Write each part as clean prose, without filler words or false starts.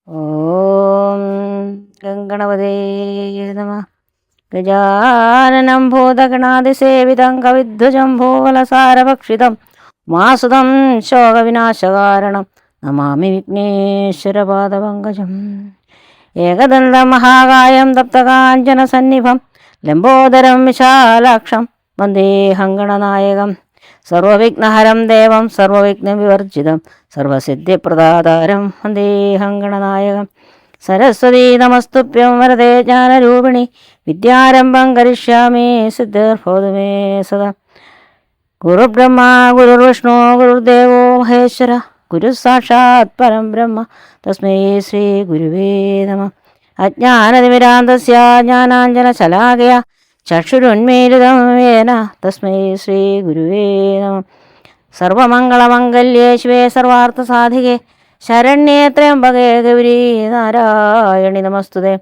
ഓം ഗംഗണപതേ നമഃ. ഗജാനനം ഭൂതഗണാതിസേവിതം കവിധ്വജംഭൂവലസാരഭക്ഷിതം മാസുതം ശോകവിനാശകാരണം നമാമി വിഘ്നേശ്വരപാദപങ്കജം. ഏകദന്തം മഹാകായം തപ്തകാഞ്ചനസന്നിഭം ലംബോദരം വിശാലാക്ഷം വന്ദേഹം ഗണനായകം. സർവവിഘ്നഹരം ദേവം സർവവിഘ്നവിവർജിതം സർവസിദ്ധിപ്രദാതാരം വന്ദേഹം ഗണനായകം. സരസ്വതീ നമസ്തുഭ്യം വരദേ ജ്ഞാനരൂപിണി വിദ്യാരംഭം കരിഷ്യാമി സിദ്ധിർഭവതു മേ സദാ. ഗുരുബ്രഹ്മ ഗുരുർവിഷ്ണു ഗുരുദേവോ മഹേശ്വര ഗുരു സാക്ഷാത് പരം ബ്രഹ്മ തസ്മൈ ശ്രീ ഗുരുവേ നമഃ. അജ്ഞാനതിമിരാന്തസ്യ ജ്ഞാനാഞ്ജനശലാകയ ചക്ഷുരുന്മീലിതം യേന തസ്മൈ ശ്രീ ഗുരുവേ നമഃ. സർവമംഗളമംഗല്യേ ശിവേ സർവാർത്ഥസാധികേ ശരണ്യേ ത്രയംബകേ ഗൗരീ നാരായണി നമസ്തുതേ.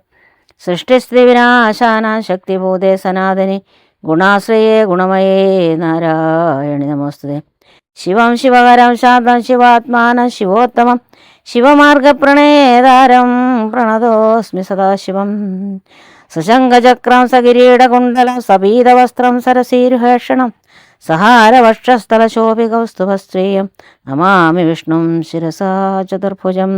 സൃഷ്ടിസ്ഥിതിവിനാശാനാ ശക്തിഭൂതേ സനാതനി ഗുണാശ്രയേ ഗുണമയേ നാരായണി നമസ്തുതേ. ശിവം ശിവകരം ശാന്തം ശിവാത്മാനം ശിവോത്തമം ശിവമാർഗപ്രണേതാരം പ്രണതോസ്മി സദാശിവം. സശങ്കചക്രം സകിരീടകുണ്ടലം സപീതവസ്ത്രം സരസീരുഹേഷണം സഹാരവക്ഷസ്ഥലശോഭികൗസ്തുഭസ്ത്രീയം നമാമി വിഷ്ണും ശിരസാ ചതുർഭുജം.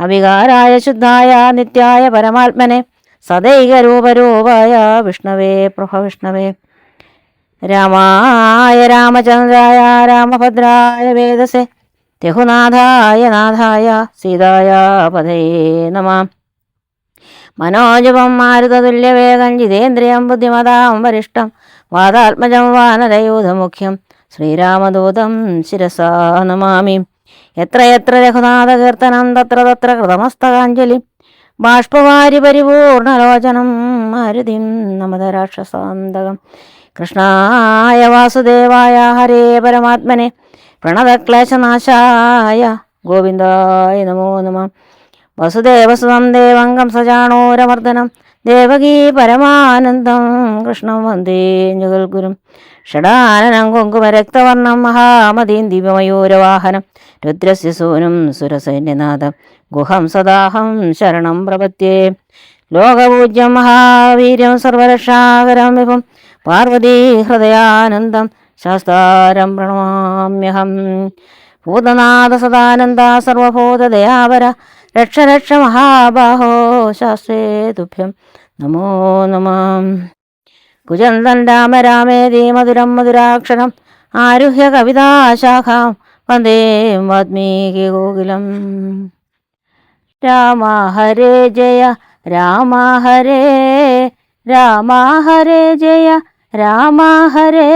അവികാരായ ശുദ്ധായ നിത്യായ പരമാത്മനെ സദൈകരൂപരൂപായ വിഷ്ണവേ പ്രഭവിഷ്ണവേ. രാമായ രാമചന്ദ്രായ രാമഭദ്രായ വേദസേ രഘുനാഥായ നാഥായ സീതായ പതയേ നമഃ. മനോജപം മാരുതതുല്യവേഗം ജിതേന്ദ്രിയം ബുദ്ധിമതാം വരിഷ്ടം വാതാത്മജം വാനരയൂഥമുഖ്യം ശ്രീരാമദൂതം ശിരസാ നമാമി. എത്ര എത്ര രഘുനാഥകീർത്തനം തത്ര തത്ര കൃതമസ്തകാഞ്ജലി ബാഷ്പവാരി പരിപൂർണലോചനം മാരുതിം നമത രാക്ഷസാന്തകം. കൃഷ്ണായ വാസുദേവായ ഹരേ പരമാത്മനെ പ്രണതക്ലേശനാശായ ഗോവിന്ദായ നമോ നമഃ. വസുദേവസുതം ദേവം കംസചാണൂരമർദ്ദനം ദേവകീ പരമാനന്ദം കൃഷ്ണം വന്ദേ ജഗദ്ഗുരും. ഷടാനനം കുങ്കുമരക്തവർണം മഹാമതീം ദിവമയൂരവാഹനം രുദ്രസ്യ സൂനും സുരസൈന്യനാഥം ഗുഹം സദാഹം ശരണം പ്രപദ്യേ. ലോകപൂജ്യം മഹാവീര്യം സർവരക്ഷാകരം വിഭും പാർവതീ ഹൃദയാനന്ദം ശാസ്താരം പ്രണമാമ്യഹം. ഭൂതനാഥ സദാനന്ദ സർവഭൂതദയാവര രക്ഷ രക്ഷ മഹാബാഹോ ശാസ്ത്രേ തുഭ്യം നമോ നമഃ. കുജന്തൻ രാമ രാമേതി മധുരം മധുരാക്ഷരം ആരുഹ്യ കവിതാശാഖാം വന്ദേ വാൽമീകി കോകിലം. രാമ ഹരേ ജയ രാമ ഹരേ രാമ ഹരേ ജയ രാമ ഹരേ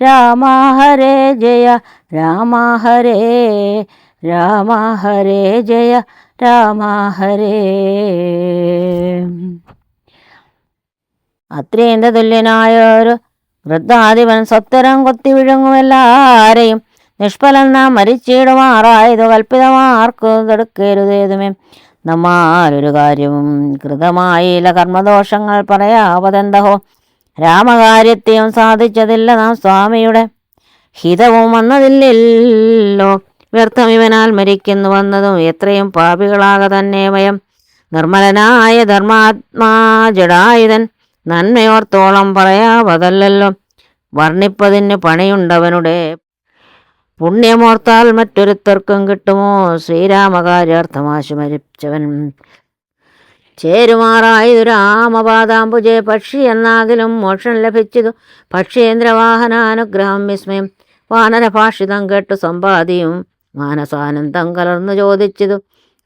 രാമ ഹരേ ജയ രാമ ഹരേ രാമ ഹരേ ജയ രാമ ഹരേ. അത്രേന്ത തുല്യനായ ഒരു വൃദ്ധാധിപൻ സ്വത്തരം കൊത്തി വിഴുങ്ങുമെല്ലാരെയും നിഷ്ഫലം നാം മരിച്ചിടുമാറായതു കൽപ്പിതമാർക്കു തടുക്കരുതേതുമേ. നമ്മാലൊരു കാര്യവും കൃതമായില്ല കർമ്മദോഷങ്ങൾ പറയാവതെന്തഹോ. രാമകാര്യത്തെയും സാധിച്ചതില്ല നാം സ്വാമിയുടെ ഹിതവും വന്നതില്ലല്ലോ. വ്യർത്ഥം ഇവനാൽ മരിക്കുന്നു വന്നതും എത്രയും പാപികളാക തന്നെ വയം. നിർമ്മലനായ ധർമാത്മാ ജഡായുധൻ നന്മയോർത്തോളം പറയാവതല്ലോ. വർണ്ണിപ്പതിന് പണിയുണ്ടവനുടെ പുണ്യമോർത്താൽ മറ്റൊരുത്തർക്കും കിട്ടുമോ. ശ്രീരാമകാര്യാർത്ഥമാശു മരിച്ചവൻ ചേരുമാറായതു രാമപാദാംബുജെ. പക്ഷി എന്നാകിലും മോക്ഷം ലഭിച്ചതു പക്ഷീന്ദ്രവാഹനാനുഗ്രഹം വിസ്മയം. വാനരഭാഷിതം കേട്ടു സമ്പാദിയും മാനസാനന്ദം കലർന്നു ചോദിച്ചതു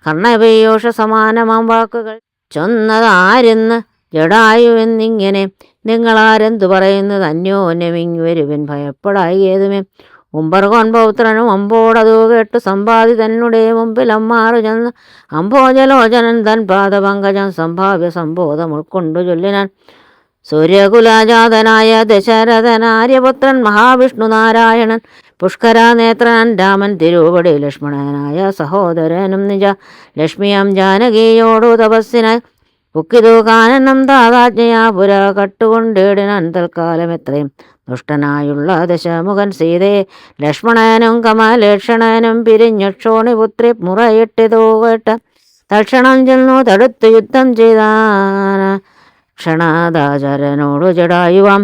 കർണപീയൂഷ സമാനമാം വാക്കുകൾ ചൊന്നതാരെന്ന് ജഡായു എന്നിങ്ങനെ. നിങ്ങളാരെന്തു പറയുന്നത് അന്യോന്യമിങ്ങി വരുവൻ ഭയപ്പെടായി ഏതുമേ. ഉംബർകോൻ പൗത്രനും അമ്പോടതു കേട്ടു സമ്പാദി തന്നെ മുമ്പിൽ അമ്മാറു ചെന്ന് അംഭോജലോചനൻ തൻ പാദപങ്കജം സംഭാവ്യ സംബോധം ഉൾക്കൊണ്ടു ചൊല്ലിനാൻ. സൂര്യകുലജാതനായ ദശരഥനാര്യപുത്രൻ മഹാവിഷ്ണു നാരായണൻ പുഷ്കരാനേത്രൻ രാമൻ തിരുവടി ലക്ഷ്മണനായ സഹോദരനും നിജ ലക്ഷ്മിയം ജാനകിയോടു തപസ്സിനായി പൊക്കിതു കാനനം താതാജ്ഞയാ പുര കട്ടുകൊണ്ടിടിനാൻ. തൽക്കാലം എത്രയും ദുഷ്ടനായുള്ള ദശമുഖൻ സീതയെ ലക്ഷ്മണനും കമലേക്ഷണനും പിരിഞ്ഞക്ഷോണിപുത്രി മുറയിട്ടിതു കേട്ട തൽക്ഷണം ചെന്നു തടുത്തു യുദ്ധം ചെയ്താൻ ക്ഷണാദാചരനോടു ജടായുവാം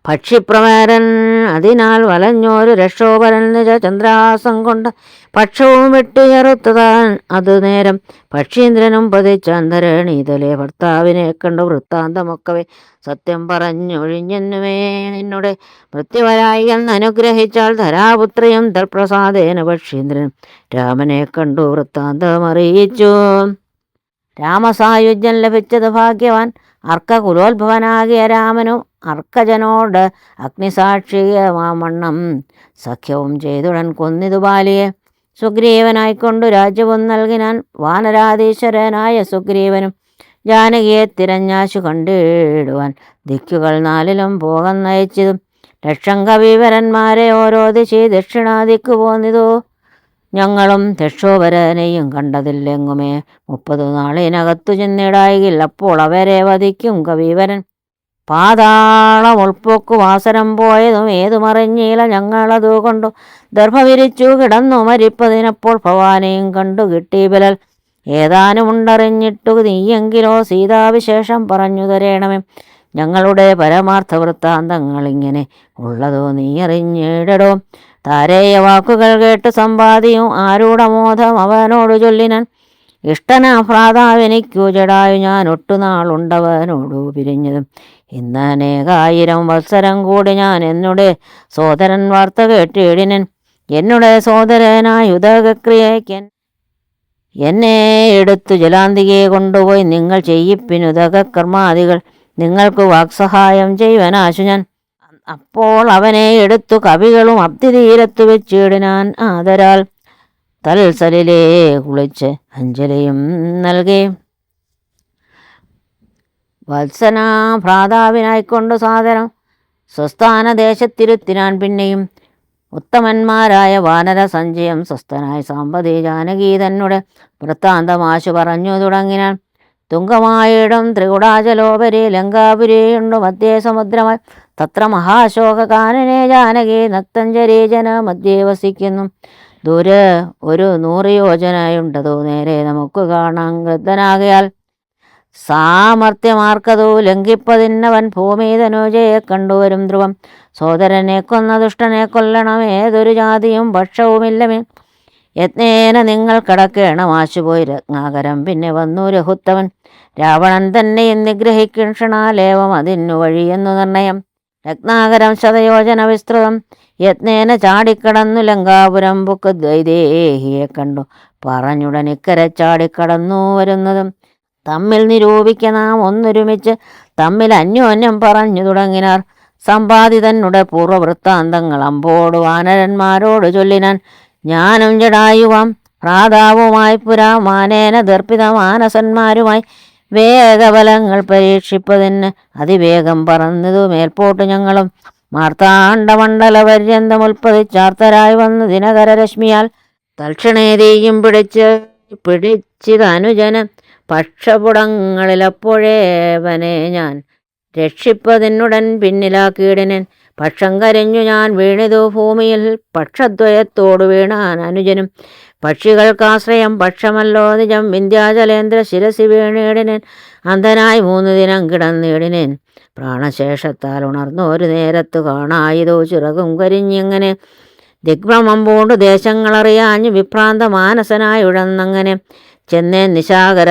പക്ഷിപ്രമേരൻ അതിനാൽ വലഞ്ഞോരു രക്ഷോപരൻ നിജ ചന്ദ്രഹാസം കൊണ്ട് പക്ഷവും വെട്ടിയറുത്തതാൻ അതു നേരം പക്ഷീന്ദ്രനും പതിച്ചന്തരണീതലെ ഭർത്താവിനെ കണ്ടു വൃത്താന്തമൊക്കവേ സത്യം പറഞ്ഞൊഴിഞ്ഞെന്നുമേ നിന്നുടെ മൃത്യുവരായി എന്ന് അനുഗ്രഹിച്ചാൽ ധരാപുത്രിയും തൽപ്രസാദേന പക്ഷീന്ദ്രൻ രാമനെ കണ്ടു വൃത്താന്തമറിയിച്ചു. രാമസായുജ്യം ലഭിച്ചത് ഭാഗ്യവാൻ അർക്കകുലോത്ഭവനാകിയ രാമനു അർക്കജനോട് അഗ്നിസാക്ഷിയമാമണ്ണം സഖ്യവും ചെയ്തുടൻ കൊന്നിതു ബാലിയെ. സുഗ്രീവനായിക്കൊണ്ടു രാജ്യവും നൽകിനാൻ വാനരാധീശ്വരനായ സുഗ്രീവനും ജാനകിയെ തിരഞ്ഞാശു കണ്ടിടുവാൻ ദിക്കുകൾ നാലിലും പോകം നയിച്ചതും ലക്ഷം കവിവരന്മാരെ ഓരോ ദിശി ദക്ഷിണാദിക്കു പോന്നിതു. ഞങ്ങളും രക്ഷോപരനെയും കണ്ടതില്ലെങ്ങുമേ 30 നാളിനകത്തു ചെന്നിടായിൽ അപ്പോൾ അവരെ വധിക്കും കവിവരൻ. പാതാളം ഉൾപ്പൊക്കു വാസരം പോയതും ഏതുമറിഞ്ഞീല ഞങ്ങളതു കൊണ്ടു ദർഭ വിരിച്ചു കിടന്നു മരിപ്പതിനപ്പോൾ ഭവാനെയും കണ്ടു കിട്ടി ബലൽ. ഏതാനുമുണ്ടറിഞ്ഞിട്ടു നീയെങ്കിലോ സീതാവിശേഷം പറഞ്ഞു തരേണമേ. ഞങ്ങളുടെ പരമാർത്ഥ വൃത്താന്തങ്ങൾ ഇങ്ങനെ ഉള്ളതോ നീ അറിഞ്ഞിടടോ. താരേയ വാക്കുകൾ കേട്ട് സമ്പാദിയും ആരൂഢമോധം അവനോടു ചൊല്ലിനൻ. ഇഷ്ടനാ ഭ്രാതാവെനിക്കു ജടായു ഞാൻ ഒട്ടുനാളുണ്ടവനോടു പിരിഞ്ഞതും ഇന്നനേകായിരം വത്സരം കൂടി ഞാൻ എന്നുടെ സോദരൻ വാർത്ത കേട്ടിടിനൻ. എന്നുടെ സോദരനായ ഉദകക്രിയയ്ക്കൻ എന്നെ എടുത്തു ജലാന്തികയെ കൊണ്ടുപോയി നിങ്ങൾ ചെയ്യിപ്പിനുദകർമാദികൾ നിങ്ങൾക്ക് വാക്സഹായം ചെയ്യുവനാശു ഞാൻ. അപ്പോൾ അവനെ എടുത്തു കവികളും അബ്ദിതീരത്തു വെച്ചിടിനാൻ ആദരാൽ തൽസലിലേ കുളിച്ച് അഞ്ജലിയും നൽകി. വത്സന ഭ്രാതാവിനായിക്കൊണ്ടു സാദരം സ്വസ്ഥാനദേശത്തിരുത്തിനാൻ. പിന്നെയും ഉത്തമന്മാരായ വാനര സഞ്ചയം സ്വസ്ഥനായി സാമ്പതി ജാനകി തന്നെ വൃത്താന്തമാശു പറഞ്ഞു തുടങ്ങിനാൻ. തുങ്കമായിടും ത്രികുടാചലോപരി ലങ്കാപുരിയുണ്ടു മധ്യേ സമുദ്രമായി തത്ര മഹാശോകകാനനെ ജാനകി നക്തഞ്ചരീജന മധ്യേ വസിക്കുന്നു. ദൂരെ ഒരു 100 യോജനയുണ്ടതോ നേരെ നമുക്ക് കാണാൻ ഗദ്ധനാകയാൽ സാമർത്ഥ്യമാർക്കതു ലംഘിപ്പതിന്നവൻ ഭൂമിതനുജയെ കണ്ടുവരും ധ്രുവം. സോദരനെ കൊന്ന ദുഷ്ടനെ കൊല്ലണം ഏതൊരു ജാതിയും ഭക്ഷവുമില്ലമേ. യത്നേന നിങ്ങൾ കടക്കേണം ആശുപോയി രത്നാകരം. പിന്നെ വന്നു രഘുത്തവൻ രാവണൻ തന്നെയും നിഗ്രഹിക്കും ക്ഷണാലേവം അതിനു വഴിയെന്നു നിർണയം. രത്നാകരം ശതയോജന വിസ്തൃതം യത്നേന ചാടിക്കടന്നു ലങ്കാപുരം ബുക്ക് ദ്വൈദേഹിയെ കണ്ടു പറഞ്ഞുടനിക്കരെ ചാടിക്കടന്നു വരുന്നതും തമ്മിൽ നിരൂപിക്ക നാം ഒന്നൊരുമിച്ച് തമ്മിൽ അന്യോന്യം പറഞ്ഞു തുടങ്ങിനാർ. സമ്പാദിതനുടെ പൂർവ്വവൃത്താന്തങ്ങൾ അമ്പോട് വാനരന്മാരോട് ചൊല്ലിനാൻ. ഞാനും ജടായുവാം ഭ്രാതാവുമായി പുരാ മാനേന ദർപ്പിത മാനസന്മാരുമായി വേഗബലങ്ങൾ പരീക്ഷിപ്പതിന് അതിവേഗം പറന്നതു മേൽപോട്ട് ഞങ്ങളും മാർത്താണ്ഡമണ്ഡല പര്യന്തം ഉൽപ്പതിച്ചാർത്തരായി വന്നു ദിനകരരശ്മിയാൽ തൽക്ഷണേതിയും പിടിച്ചിതനുജന് പക്ഷപുടങ്ങളിലപ്പോഴേവനെ ഞാൻ രക്ഷിപ്പതിനുടൻ പിന്നിലാക്കിയിടനൻ. പക്ഷം കരിഞ്ഞു ഞാൻ വീണിതു ഭൂമിയിൽ പക്ഷദ്വയത്തോടു വീണാൻ അനുജനും. പക്ഷികൾക്കാശ്രയം പക്ഷമല്ലോ നിജം വിന്ധ്യാചലേന്ദ്ര ശിരസി വീണിടിനൻ. അന്ധനായി 3 ദിനം കിടന്നിടിനേൻ. പ്രാണശേഷത്താൽ ഉണർന്നൊരു നേരത്തു കാണായിതോ ചിറകും കരിഞ്ഞിങ്ങനെ. ദിഗ്ഭ്രമം പൂണ്ടു ദേശങ്ങളറിയാഞ്ഞു വിഭ്രാന്ത മാനസനായി ഉഴന്നങ്ങനെ ചെന്നേൻ നിശാകര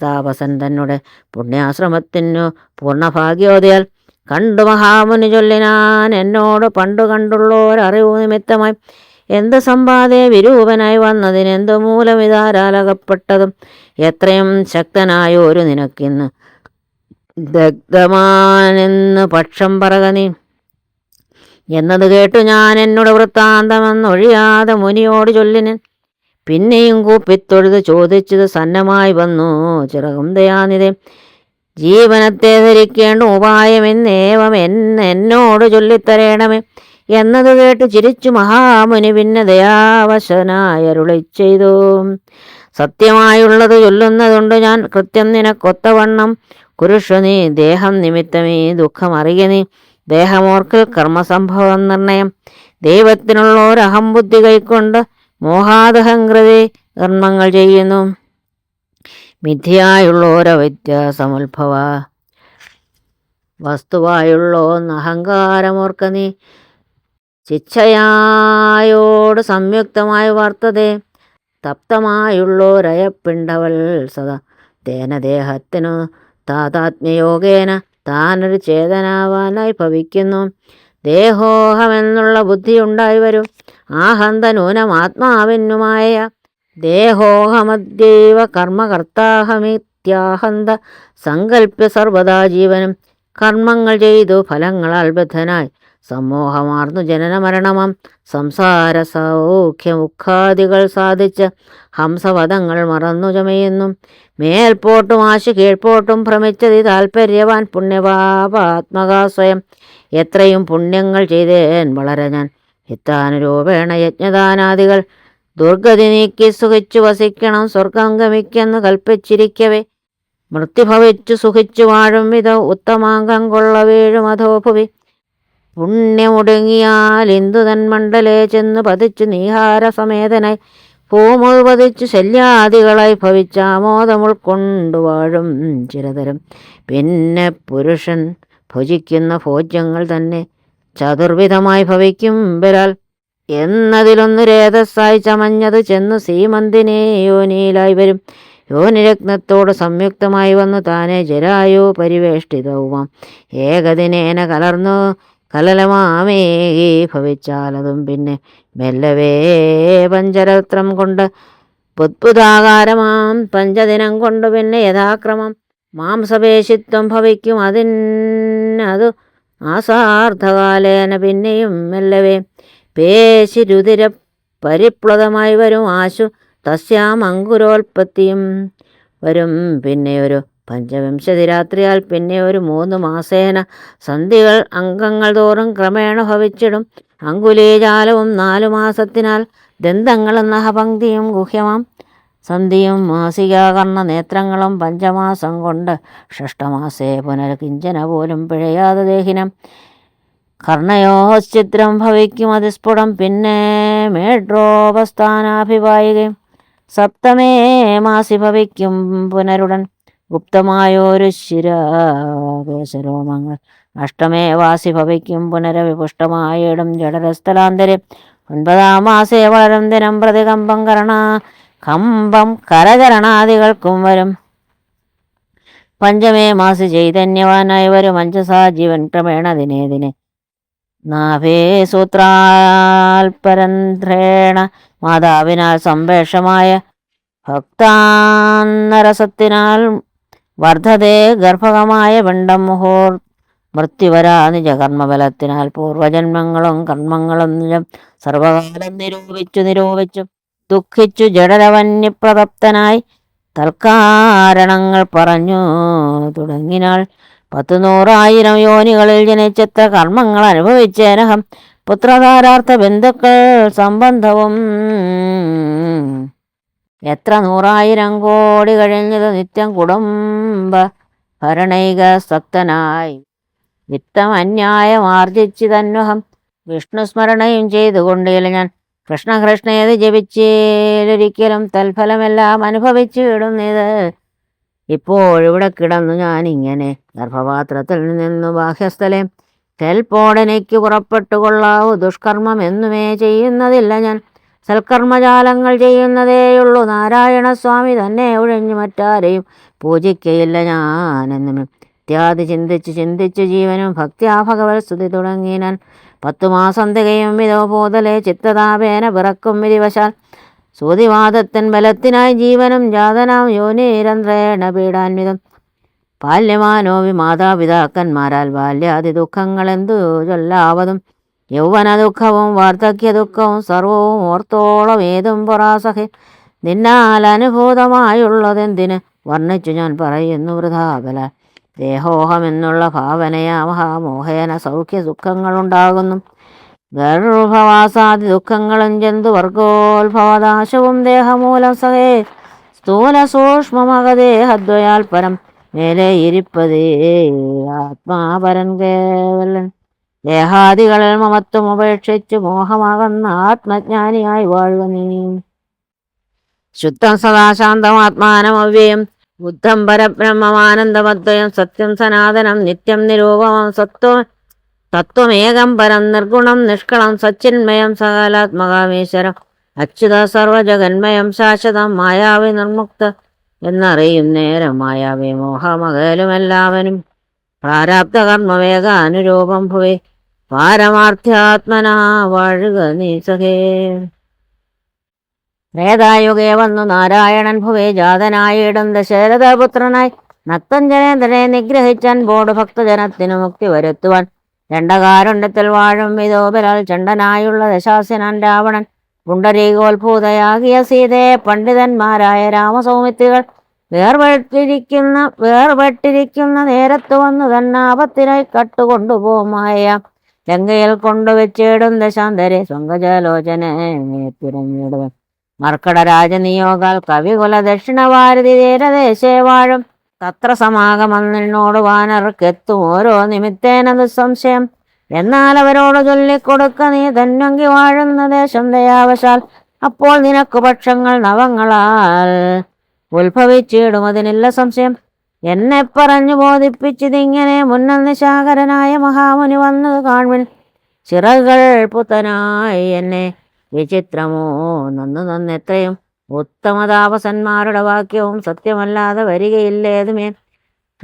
താപസൻ തന്നെ പുണ്യാശ്രമത്തിനു പൂർണ്ണഭാഗ്യോദയാൽ. കണ്ടു മഹാമുനി ചൊല്ലിനാൻ എന്നോട് പണ്ടു കണ്ടുള്ളോരറിവു നിമിത്തമായി എന്ത് സമ്പാദേ വിരൂപനായി വന്നതിനെന്തു മൂലമിതാരാലകപ്പെട്ടതും എത്രയും ശക്തനായോരു നിനക്കിന്ന് ദഗ്ധമാനെന്ന് പക്ഷം പറക നീ എന്നത് കേട്ടു ഞാൻ എന്നോട് വൃത്താന്തമെന്നൊഴിയാതെ മുനിയോട് ചൊല്ലിനൻ. പിന്നെയും കൂപ്പിത്തൊഴുത് ചോദിച്ചത് സന്നമായി വന്നു ചിറകും ദയാനിധേ. ജീവനത്തെ ധരിക്കേണ്ട ഉപായമെന്നേവം എന്നോട് ചൊല്ലിത്തരേണമേ എന്നത് കേട്ട് ചിരിച്ചു മഹാമുനി. പിന്നെ ദയാവശനായരുളി ചെയ്തു. സത്യമായുള്ളത് ചൊല്ലുന്നതുണ്ട് ഞാൻ കൃത്യം നിനക്കൊത്തവണ്ണം. കുരുഷു നീ ദേഹം നിമിത്തമേ ദുഃഖം അറിയ നീ. ദേഹമോർക്കൽ കർമ്മസംഭവം നിർണയം. ദൈവത്തിനുള്ളൊരഹംബുദ്ധി കൈക്കൊണ്ട് മോഹാദഹംകൃതി കർമ്മങ്ങൾ ചെയ്യുന്നു. മിഥ്യയായുള്ളോരവിദ്യ സമുത്ഭവ വസ്തുവായുള്ളോന്ന് അഹങ്കാരമോർക്ക നീ. ചിച്ഛയായോട് സംയുക്തമായി വർത്തതേ തപ്തമായുള്ളോരയപ്പിണ്ടവൾ സദാ. തേന ദേഹത്തിനു താതാത്മ്യയോഗേന താനൊരു ചേതനാവാനായി ഭവിക്കുന്നു. ദേഹോഹമെന്നുള്ള ബുദ്ധിയുണ്ടായി വരും. ആഹന്ത നൂനമാത്മാവിനുമായ ദേഹോഹമദ്യൈവ കർമ്മകർത്താഹമിത്യാഹന്ത സങ്കല്പ്യ സർവദാ ജീവനും. കർമ്മങ്ങൾ ചെയ്തു ഫലങ്ങളാൽ ബദ്ധനായി സമൂഹമാർന്നു ജനനമരണമം സംസാര സൗഖ്യമുഖാദികൾ സാധിച്ച് ഹംസവദങ്ങൾ മറന്നു ചമയുന്നു. മേൽപോട്ടും ആശു കീഴ്പോട്ടും ഭ്രമിച്ചതി താൽപര്യവാൻ പുണ്യപാപാത്മക സ്വയം. എത്രയും പുണ്യങ്ങൾ ചെയ്തേൻ വളരെ ഞാൻ ഹിത്താനുരൂപേണ യജ്ഞദാനാദികൾ. ദുർഗതി നീക്കി സുഖിച്ചു വസിക്കണം സ്വർഗം ഗമിക്കെന്ന് കൽപ്പിച്ചിരിക്കവേ മൃത്യുഭവിച്ചു സുഖിച്ചു വാഴും വിധം ഉത്തമാംഗം കൊള്ള വീഴും അധോഭുവി. പുണ്യമൊടുങ്ങിയാൽ ഇന്ദുതന്മണ്ഡലേ ചെന്നു പതിച്ചു നീഹാരസമേതനായി ഭൂമുൾപതിച്ചു ശല്യാദികളായി ഭവിച്ച ആമോദം ഉൾക്കൊണ്ടു വാഴും ചിരതരം. പിന്നെ പുരുഷൻ ഭുജിക്കുന്ന ഭോജ്യങ്ങൾ തന്നെ ചതുർവിധമായി ഭവിക്കും ബലാൽ. എന്നതിലൊന്നു രേതസ്സായി ചമഞ്ഞത് ചെന്നു സീമന്തിനെ യോനിയിലായി വരും. യോനിരത്നത്തോട് സംയുക്തമായി വന്നു താനെ ജരായോ പരിവേഷ്ടിതവുമാം ഏകദിനേന കലർന്നു കലലമാമേകി ഭവിച്ചാലതും പിന്നെ മെല്ലവേ പഞ്ചരത്നം കൊണ്ട് ബുദ്ബുദാകാരമാം പഞ്ചദിനം കൊണ്ടു പിന്നെ യഥാക്രമം മാംസപേശിത്വം ഭവിക്കും. അതിനതു ആസാർദ്ധകാലേന പിന്നെയും മെല്ലവേ പേശിരുതിര പരിപ്ലുതമായി വരും. ആശു തസ്യാം അങ്കുരോൽപത്തിയും വരും. പിന്നെയൊരു പഞ്ചവിംശതി രാത്രിയാൽ പിന്നെ ഒരു 3 മാസേന സന്ധികൾ അംഗങ്ങൾ തോറും ക്രമേണ ഭവിച്ചിടും. അങ്കുലീജാലവും 4 മാസത്തിനാൽ ദന്തങ്ങളും നഹപങ്ക്തിയും ഗുഹ്യമാം സന്ധിയും മാസികാകർണ നേത്രങ്ങളും 5 മാസം കൊണ്ട് ഷഷ്ടമാസേ പുനർകിഞ്ചന പോലും പിഴയാതെ ദേഹിനം. കർണയോശ്ചിത്രം ഭവിക്കും അതിസ്ഫുടം പിന്നെ മേഡ്രോപസ്ഥാനാഭിവായികയും. സപ്തമേ മാസി ഭവിക്കും പുനരുടൻ ഗുപ്തമായൊരു ശിരാകേശരോമങ്ങൾ. അഷ്ടമേ വാസി ഭവിക്കും പുനരവിപുഷ്ടമായിടും ജഡരസ്ഥലാന്തരെ. 9-ാം മാസേ വളരും ദിനം പ്രതി കമ്പം കരചരണാദികൾക്കും വരും. പഞ്ചമേ മാസി ചൈതന്യവാനായി വരും അഞ്ജസാ ജീവൻ ക്രമേണ ദിനേ ദിനെ. നാഭേ സൂത്രാൽപരന്ധ്രേണ മാതാവിനാൽ സംവേഷമായ ഭക്താന്നരസത്തിനാൽ വർദ്ധതേ ഗർഭകമായ പിണ്ഡം. മൃത്യുവരാ നിജകർമ്മബലത്തിനാൽ പൂർവജന്മങ്ങളും കർമ്മങ്ങളും നിജം സർവകാലം നിരൂപിച്ചു ദുഃഖിച്ചു ജഡരവന്യപ്രതപ്തനായി തൽക്കാരണങ്ങൾ പറഞ്ഞു തുടങ്ങിനാൾ. 10,100,000 യോനികളിൽ ജനിച്ചെത്ര കർമ്മങ്ങൾ അനുഭവിച്ചേനഹം. പുത്രധാരാർത്ഥ ബന്ധുക്കൾ സംബന്ധവും എത്ര 100,000 കോടി കഴിഞ്ഞത് നിത്യം കുടുംബ ഭരണൈക സക്തനായി വിത്തം അന്യായം ആർജിച്ചു തന്വഹം. വിഷ്ണുസ്മരണയും ചെയ്തുകൊണ്ടില്ല ഞാൻ കൃഷ്ണകൃഷ്ണേത് ജപിച്ചേലൊരിക്കലും തൽഫലമെല്ലാം അനുഭവിച്ചു വിടുന്നത്. ഇപ്പോഴിവിടെ കിടന്നു ഞാനിങ്ങനെ ഗർഭപാത്രത്തിൽ നിന്നു ബാഹ്യസ്ഥലെ കെൽപ്പോടെനിക്ക് പുറപ്പെട്ടു കൊള്ളാവൂ. ദുഷ്കർമ്മം എന്നുമേ ചെയ്യുന്നതില്ല ഞാൻ സൽക്കർമ്മജാലങ്ങൾ ചെയ്യുന്നതേയുള്ളൂ. നാരായണസ്വാമി തന്നെ ഒഴിഞ്ഞു മറ്റാരെയും പൂജിക്കയില്ല ഞാനെന്നും ഇത്യാദി ചിന്തിച്ചു ജീവനും ഭക്ത്യാ ഭഗവത് സ്തുതി തുടങ്ങിനാൻ. 10 മാസം തികയും വിധോ പോതലെ ചിത്തതാപേന പിറക്കും വിധിവശാൽ. സൂതിവാദത്തിൻ ബലത്തിനായി ജീവനും ജാതനാം യോനിരന്ത്രേണ പീഡാന്വിതം. ബാല്യമാനോവി മാതാപിതാക്കന്മാരാൽ ബാല്യാദി ദുഃഖങ്ങൾ എന്തു ചൊല്ലാവതും. യൗവന ദുഃഖവും വാർദ്ധക്യ ദുഃഖവും സർവവും ഓർത്തോളം ഏതും പൊറാസഹെ. നിന്നാൽ അനുഭൂതമായുള്ളതെന്തിന് വർണ്ണിച്ചു ഞാൻ പറയുന്നു വൃഥാബല. ദേഹോഹമെന്നുള്ള ഭാവനയാ മഹാമോഹേന സൗഖ്യ ദുഃഖങ്ങളുണ്ടാകുന്നു. ഗർഭവാസാദി ദുഃഖങ്ങളും ജന്തുവർഗോത്ഭവനാശവും ദേഹമൂലം സഹേ. സ്ഥൂല സൂക്ഷ്മമകദേഹദ്വയാൽ പരം മേലെ ഇരിപ്പതേ ആത്മാപരൻ കേവലൻ. ദേഹാദികളിൽ മമത്വം ഉപേക്ഷിച്ചു മോഹമാകുന്ന ആത്മജ്ഞാനിയായി വാഴുക നീ. ശുദ്ധം സദാശാന്തമാത്മാനമവ്യയം ബുദ്ധം പരബ്രഹ്മമാനന്ദമദ്വയം സത്യം സനാതനം നിത്യം നിരൂപമം തത്വമേകം പരം നിർഗുണം നിഷ്കളം സച്ചിന്മയം സകലാത്മകാമീശ്വരം അച്യുത സർവജഗന്മയം ശാശ്വതം മായാവി നിർമുക്ത എന്നറിയും നേരം മായാവി മോഹമകലുമെല്ലാവനും പ്രാരാബ്ധ കർമ്മവേഗ അനുരൂപം ഭുവേ പാരമാർത്ഥ്യാത്മനാ വാഴുക നീ സഖേ. ത്രേതായുഗേ വന്നു നാരായണൻ ഭുവേ ജാതനായിടും ദശരഥപുത്രനായി നക്തഞ്ജനേന്ദ്രനെ നിഗ്രഹിച്ചാൻ ബോർഡ് ഭക്തജനത്തിനു മുക്തി വരുത്തുവാൻ ദണ്ഡകാരുണ്യത്തിൽ വാഴും വിധോബലാൽ ചണ്ടനായുള്ള ദശാസനൻ രാവണൻ പുണ്ടരീകോത്ഭൂതയാകിയ സീതയെ പണ്ഡിതന്മാരായ രാമസൗമിത്രികൾ വേർപെട്ടിരിക്കുന്ന നേരത്ത് വന്നു തന്നാപത്തിനായി കട്ടുകൊണ്ടുപോമായ ലങ്കയിൽ കൊണ്ടുവച്ചിടും ദശാന്തരെ സ്വങ്കജലോചനെ തിരഞ്ഞിടുവൻ മർക്കട രാജനിയോഗാൽ കവികുല ദക്ഷിണഭാരതി തീരദേശേ വാഴും തത്ര സമാഗമെന്നോട് വാനർക്കെത്തും ഓരോ നിമിത്തേന നിസ്സംശയം എന്നാൽ അവരോട് ചൊല്ലിക്കൊടുക്ക നീ തന്നൊങ്കി വാഴുന്ന ദേശം ദയാവശാൽ അപ്പോൾ നിനക്കു പക്ഷങ്ങൾ നവങ്ങളാൽ ഉത്ഭവിച്ചിടുമതിനില്ല സംശയം എന്നെ പറഞ്ഞു ബോധിപ്പിച്ചതിങ്ങനെ മുന്നൽ നിശാകരനായ മഹാമുനി വന്നത് കാൺവിൻ ചിറകുകൾ പുത്തനായി എന്നെ വിചിത്രമോ നന്നെത്രയും ഉത്തമതാപസന്മാരുടെ വാക്യവും സത്യമല്ലാതെ വരികയില്ലേതുമേ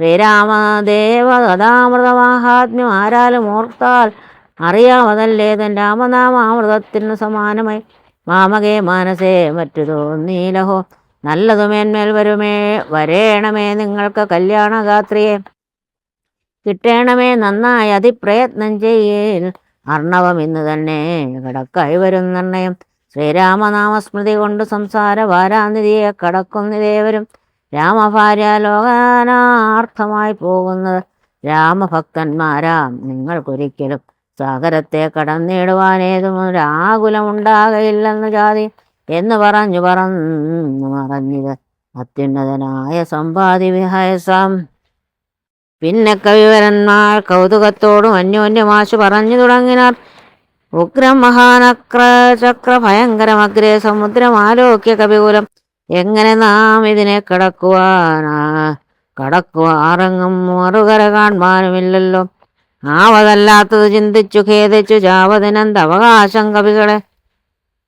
ശ്രീരാമദേവ കഥാമൃതമാഹാത്മ്യം ആരാലും ഓർത്താൽ അറിയാമതല്ലേതൻ രാമനാമാമൃതത്തിനു സമാനമായി മാമകേ മാനസേ മറ്റു തോന്നീലഹോ നല്ലതുമേന്മേൽ വരേണമേ നിങ്ങൾക്ക് കല്യാണഗാത്രിയെ കിട്ടേണമേ നന്നായി അതിപ്രയത്നം ചെയ്യേൽ അർണവം ഇന്ന് തന്നെ കടക്കായി വരും നിർണയം ശ്രീരാമനാമസ്മൃതി കൊണ്ട് സംസാര വാരാനിധിയെ കടക്കുന്നിതേവരും രാമഭാര്യ ലോകാനാർത്ഥമായി പോകുന്നത് രാമഭക്തന്മാരാം നിങ്ങൾക്കൊരിക്കലും സാഗരത്തെ കടന്നിടുവാനേതും ഒരാകുലമുണ്ടാകയില്ലെന്ന് ജാതി എന്ന് പറഞ്ഞു മറഞ്ഞത് അത്യുന്നതനായ സമ്പാദി വിഹയസം. പിന്നെ കവിവരന്മാർ കൗതുകത്തോടും അന്യോന്യമാശു പറഞ്ഞു തുടങ്ങിനാർ. ഉഗ്രം മഹാനക്രചക്ര ഭയങ്കരമഗ്രേ സമുദ്രമാലോക്യ കവികുലം എങ്ങനെ നാം ഇതിനെ കടക്കുവാറങ്ങും മറുകര കാണുവാനുമില്ലല്ലോ. ആവതല്ലാത്തത് ചിന്തിച്ചു ഖേദിച്ചു ചാവതിനന്തവകാശം കവികളെ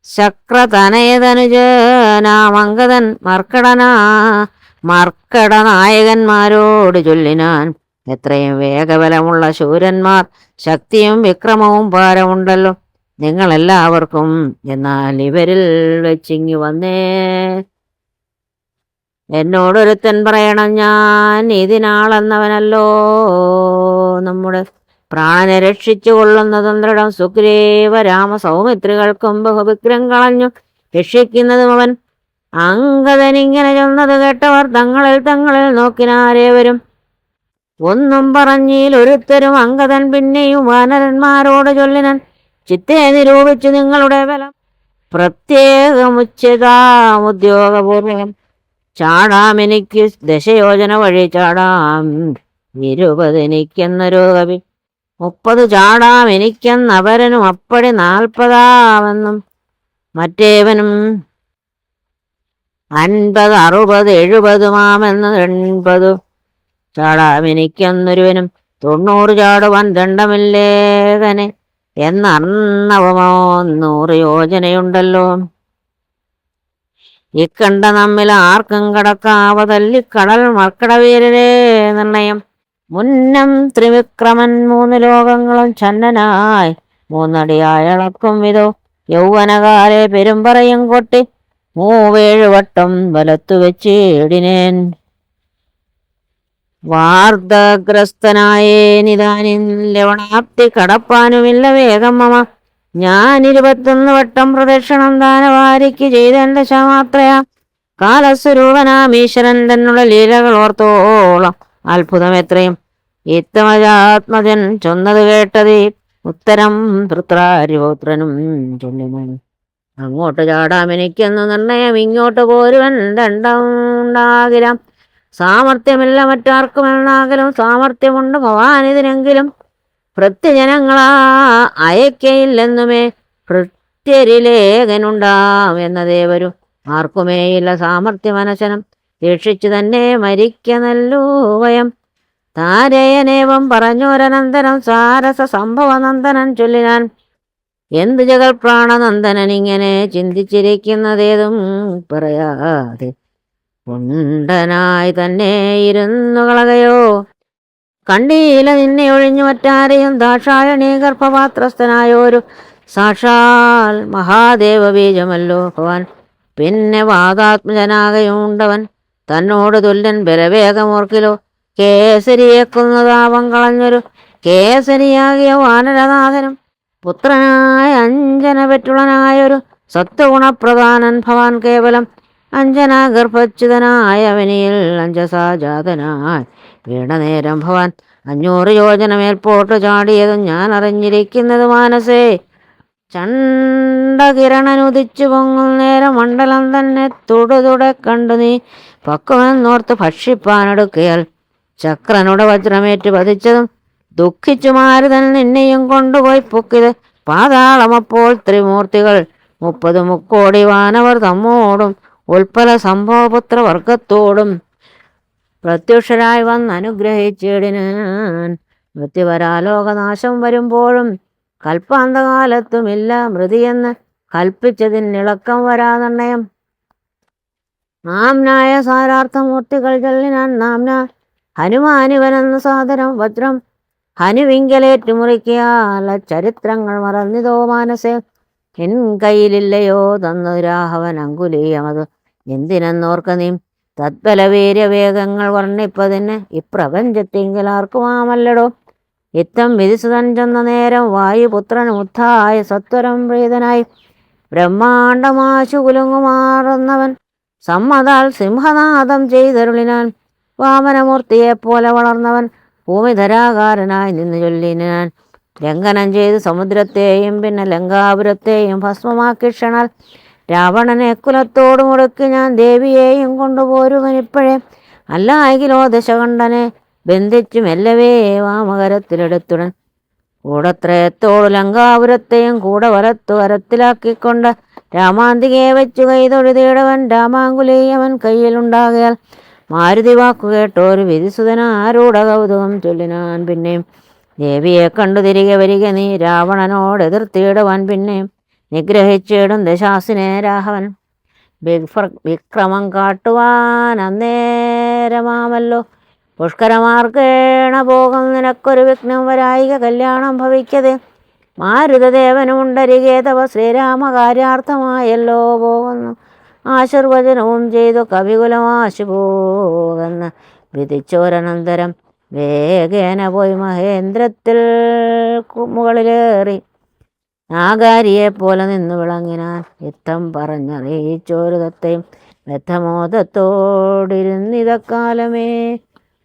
ശക്രതനയതനുജനാമംഗതൻ മർക്കടനായകന്മാരോട് ചൊല്ലിനാൻ എത്രയും വേഗബലമുള്ള ശൂരന്മാർ ശക്തിയും വിക്രമവും പാരമുണ്ടല്ലോ നിങ്ങളെല്ലാവർക്കും. എന്നാൽ ഇവരിൽ വെച്ചിങ്ങി വന്നേ എന്നോടൊരുത്തൻ പറയണം ഞാൻ ഇതിനാളെന്നവനല്ലോ നമ്മുടെ പ്രാണനെ രക്ഷിച്ചു കൊള്ളുന്നതും ദൃഢം സുഗ്രീവ രാമ സൗമിത്രികൾക്കും ബഹുവിക്രം കളഞ്ഞു രക്ഷിക്കുന്നതും അവൻ. അങ്കദനിങ്ങനെ ചെന്നത് കേട്ടവർ തങ്ങളിൽ നോക്കിനാരേവരും ഒന്നും പറഞ്ഞിലൊരുത്തരും. അങ്കദൻ പിന്നെയും വാനരന്മാരോട് ചൊല്ലിനൻ ചിത്തെ നിരൂപിച്ചു നിങ്ങളുടെ ബലം പ്രത്യേകമുച്ചതാമുദ്യോഗപൂർവകം ചാടാം എനിക്ക് ദശയോജന വഴി ചാടാം 20 എനിക്കെന്നൊരു കവി 30 ചാടാം എനിക്കെന്നവരനും അപ്പടി 40 മറ്റേവനും 50 60 70 80 ചാടാം എനിക്കെന്നൊരുവനും 90 ചാടുവാൻ ദണ്ഡമില്ലേകനെ എന്നർണവമോ 100 യോജനയുണ്ടല്ലോ. ഇക്കണ്ട നമ്മിൽ ആർക്കും കടക്കാവതല്ലി കടൽ മർക്കടവീരരെ നിർണയം. മുന്നം ത്രിവിക്രമൻ 3 ലോകങ്ങളും ഛന്നനായി 3 അടിയായി അളക്കും വിധോ യൗവനകാലെ പെരുമ്പറയും കൊട്ടി 37 വട്ടം വലത്തു വെച്ചിടിനേൻ. വാർദ്ധഗ്രസ്തനായേനിതാനിൻ ലവണാപ്തി കടപ്പാനുമില്ല വേഗം മമ. ഞാൻ 21 വട്ടം പ്രദക്ഷിണം ദാനവാരിക്ക് ചെയ്തെന്റെ ശമാത്രയാ കാലസ്വരൂപനാമീശ്വരൻ തന്നുള്ള ലീലകൾ ഓർത്തോളം അത്ഭുതം എത്രയും. ഇത്തമജാത്മജൻ ചൊന്നത് കേട്ടത് ഉത്തരം ധൃതരാഷ്ട്രപുത്രനും ചൊല്ലിനാൻ. അങ്ങോട്ട് ചാടാം എനിക്കെന്നു നിർണയം ഇങ്ങോട്ട് പോരുവൻ ദണ്ഡമുണ്ടാകിലാം. സാമർഥ്യമില്ല മറ്റാർക്കുമെന്നാകലും സാമർഥ്യമുണ്ട് ഭവാനിതിനെങ്കിലും ഭൃത്യജനങ്ങളാ അയക്കയില്ലെന്നുമേ ഭൃത്യരിലേഖനുണ്ടാം എന്നതേ വരൂ. ആർക്കുമേയില്ല സാമർഥ്യമനശനം രക്ഷിച്ചു തന്നെ മരിക്കനല്ലൂ വയം. താരേയനേവം പറഞ്ഞോരനന്തരം സാരസ സംഭവനന്ദനൻ ചൊല്ലിനാൻ. എന്തു ജഗൽ പ്രാണനന്ദനൻ ഇങ്ങനെ ചിന്തിച്ചിരിക്കുന്നതേതും പറയാതെ ഉണ്ടനായി തന്നെ ഇരുന്നു കളകയോ. കണ്ടീല നിന്നെ ഒഴിഞ്ഞു മറ്റാരെയും ദാക്ഷായണീ ഗർഭപാത്രസ്ഥനായോരു സാക്ഷാൽ മഹാദേവ ബീജമല്ലോ ഭവാൻ. പിന്നെ വാദാത്മജനാകയുണ്ടവൻ തന്നോട് തുല്യൻ ബലവേഗമോർക്കിലോ. കേസരിയെ കൊന്നതാപം കളഞ്ഞൊരു കേസരിയാകിയ വാനരനാഥനും പുത്രനായ അഞ്ജന പെറ്റുളനായൊരു സത്വഗുണപ്രധാനൻ ഭവാൻ കേവലം. അഞ്ജന ഗർഭച്യുതനായ അവനിയിൽ അഞ്ജസാജാതനായി വീണ നേരം ഭവാൻ 500 യോജന മേൽപോട്ട് ചാടിയതും ഞാൻ അറിഞ്ഞിരിക്കുന്നത് മാനസേ. ചണ്ടകിരണനുദിച്ചു പൊങ്ങും നേരം മണ്ഡലം തന്നെ തുടെ കണ്ടു നീ പക്വമെന്നോർത്ത് ഭക്ഷിപ്പാനെടുക്കയാൽ ചക്രനുടെ വജ്രമേറ്റ് പതിച്ചതും ദുഃഖിച്ചു മാരുതൻ നിന്നെയും കൊണ്ടുപോയി പൊക്കിത് പാതാളമപ്പോൾ ത്രിമൂർത്തികൾ 30 മുക്കോടി വാനവർ തമ്മോടും ഉൽപ്പല സംഭവപുത്ര വർഗത്തോടും പ്രത്യുഷരായി വന്ന് അനുഗ്രഹിച്ചിടിനാൻ. മൃത്യുവരാലോകനാശം വരുമ്പോഴും കൽപ്പാന്തകാലത്തുമില്ല മൃതിയെന്ന് കൽപ്പിച്ചതിനിളക്കം വരാ നിർണയം. നാംനായ സാരാർത്ഥമൂർത്തികൾ ചൊല്ലിനാൻ. നാംന ഹനുമാനിവനെന്ന് സാദരം വജ്രം ഹനുവിങ്കലേറ്റു മുറിക്കിയാൽ ചരിത്രങ്ങൾ മറന്നിതോ മാനസേ. എൻ കയ്യിലില്ലയോ തന്നു രാഘവൻ അങ്കുലീയമത് എന്തിനെന്നോർക്ക നീ. തദ്ബലവീര്യവേഗങ്ങൾ വർണ്ണിപ്പതിന് ഇപ്രപഞ്ചത്തിങ്കലാർക്കുമാമല്ലടോ. ഇത്തം വിധിസുതൻ ചെന്ന നേരം വായുപുത്രനുദ്ധായ സത്വരം പ്രീതനായി ബ്രഹ്മാണ്ടമാശു കുലുങ്ങുമാറുന്നവൻ സമ്മതാൽ സിംഹനാദം ചെയ്തരുളിനാൻ. വാമനമൂർത്തിയെപ്പോലെ വളർന്നവൻ ഭൂമിധരാകാരനായി നിന്ന് ചൊല്ലിനാൻ. ലംഘനം ചെയ്ത് സമുദ്രത്തെയും പിന്നെ ലങ്കാപുരത്തെയും ഭസ്മമാക്കിക്ഷണാൽ രാവണനെ കുലത്തോട് മുടക്കി ഞാൻ ദേവിയെയും കൊണ്ടുപോരുവനിപ്പോഴേ. അല്ലായെങ്കിലോ ദശകണ്ഠനെ ബന്ധിച്ചു മെല്ലവേ വാമകരത്തിലെടുത്തുടൻ കൂടത്രയത്തോടു ലങ്കാപുരത്തെയും കൂടെ വലത്തു കരത്തിലാക്കിക്കൊണ്ട് രാമാന്തികയെ വെച്ചു കൈതൊഴുതിയിടവൻ രാമാങ്കുലീയമൻ കയ്യിലുണ്ടാകയാൽ. മാരുതി വാക്കു കേട്ടോരു വിധിസുതനാരൂഢ കൗതുകം ചൊല്ലിനാൻ. പിന്നെയും ദേവിയെ കണ്ടു തിരികെ വരിക നീ രാവണനോട് എതിർത്തിയിടുവാൻ പിന്നെയും നിഗ്രഹിച്ചിടും ദശാസിനെ രാഘവൻ. വിക്രമം കാട്ടുവാൻ അന്നേരമാമല്ലോ പുഷ്കരമാർഗേണ പോകും നിനക്കൊരു വിഘ്നം വരായിക കല്യാണം ഭവിക്കത്. മാരുതദേവനുണ്ടരികെ തവ ശ്രീരാമകാര്യാർത്ഥമായല്ലോ പോകുന്നു ആശീർവചനവും ചെയ്തു കവികുലമാശു പോകുന്ന വിധിച്ചോരനന്തരം വേഗേന പോയി മഹേന്ദ്രത്തിൽ മുകളിലേറി നാഗാരിയെപ്പോലെ നിന്നു വിളങ്ങിനാൻ. യുദ്ധം പറഞ്ഞറിയിച്ചോരു തത്തയും വ്യഥമോദത്തോടിരുന്നിതക്കാലമേ.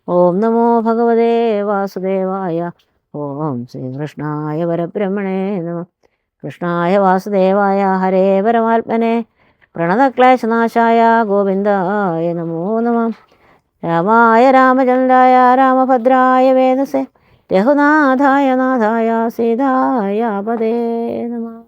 ഓം നമോ ഭഗവതേ വാസുദേവായ. ഓം ശ്രീകൃഷ്ണായ പരബ്രഹ്മണേ നമഃ. കൃഷ്ണായ വാസുദേവായ ഹരേ പരമാത്മനെ പ്രണതക്ലേശനാശായ ഗോവിന്ദായ നമോ നമഃ. രാമായ രാമചന്ദ്രായ രാമഭദ്രായ വേദസേ രഘുനാഥായ നാഥായ സീതായ പദേ നമഃ.